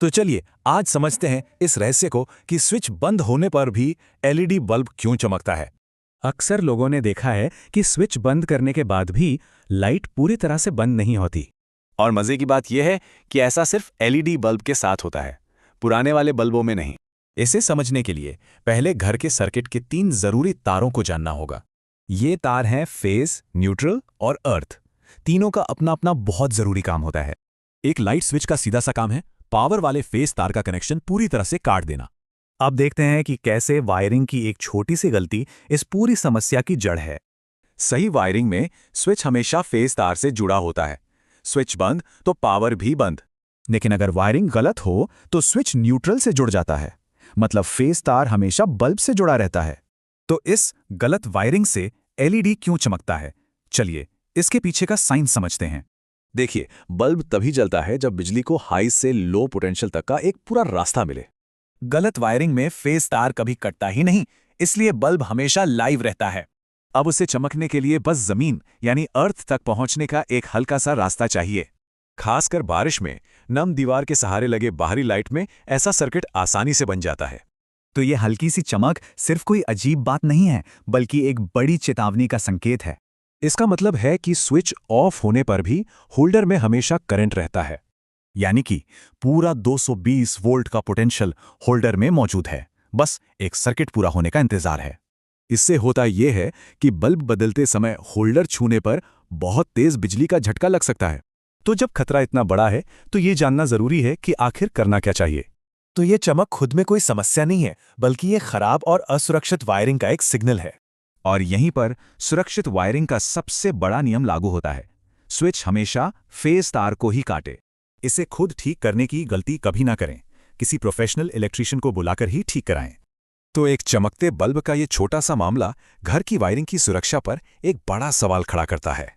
तो चलिए आज समझते हैं इस रहस्य को कि स्विच बंद होने पर भी एलईडी बल्ब क्यों चमकता है। अक्सर लोगों ने देखा है कि स्विच बंद करने के बाद भी लाइट पूरी तरह से बंद नहीं होती। और मजे की बात यह है कि ऐसा सिर्फ एलईडी बल्ब के साथ होता है, पुराने वाले बल्बों में नहीं। इसे समझने के लिए पहले घर के सर्किट के 3 जरूरी तारों को जानना होगा। ये तार हैं फेज, न्यूट्रल और अर्थ। तीनों का अपना अपना बहुत जरूरी काम होता है। एक लाइट स्विच का सीधा सा काम है पावर वाले फेज तार का कनेक्शन पूरी तरह से काट देना। अब देखते हैं कि कैसे वायरिंग की एक छोटी सी गलती इस पूरी समस्या की जड़ है। सही वायरिंग में स्विच हमेशा फेज तार से जुड़ा होता है। स्विच बंद तो पावर भी बंद। लेकिन अगर वायरिंग गलत हो तो स्विच न्यूट्रल से जुड़ जाता है, मतलब फेज तार हमेशा बल्ब से जुड़ा रहता है। तो इस गलत वायरिंग से एलईडी क्यों चमकता है? चलिए इसके पीछे का साइंस समझते हैं। देखिए, बल्ब तभी जलता है जब बिजली को हाई से लो पोटेंशियल तक का एक पूरा रास्ता मिले। गलत वायरिंग में फेज तार कभी कटता ही नहीं, इसलिए बल्ब हमेशा लाइव रहता है। अब उसे चमकने के लिए बस जमीन यानी अर्थ तक पहुंचने का एक हल्का सा रास्ता चाहिए। खासकर बारिश में नम दीवार के सहारे लगे बाहरी लाइट में ऐसा सर्किट आसानी से बन जाता है। तो ये हल्की सी चमक सिर्फ कोई अजीब बात नहीं है, बल्कि एक बड़ी चेतावनी का संकेत है। इसका मतलब है कि स्विच ऑफ होने पर भी होल्डर में हमेशा करंट रहता है, यानी कि पूरा 220 वोल्ट का पोटेंशियल होल्डर में मौजूद है। बस एक सर्किट पूरा होने का इंतजार है। इससे होता यह है कि बल्ब बदलते समय होल्डर छूने पर बहुत तेज बिजली का झटका लग सकता है। तो जब खतरा इतना बड़ा है तो ये जानना जरूरी है कि आखिर करना क्या चाहिए। तो ये चमक खुद में कोई समस्या नहीं है, बल्कि ये खराब और असुरक्षित वायरिंग का एक सिग्नल है। और यहीं पर सुरक्षित वायरिंग का सबसे बड़ा नियम लागू होता है। स्विच हमेशा फेज तार को ही काटे। इसे खुद ठीक करने की गलती कभी ना करें। किसी प्रोफेशनल इलेक्ट्रीशियन को बुलाकर ही ठीक कराएं। तो एक चमकते बल्ब का ये छोटा सा मामला घर की वायरिंग की सुरक्षा पर एक बड़ा सवाल खड़ा करता है।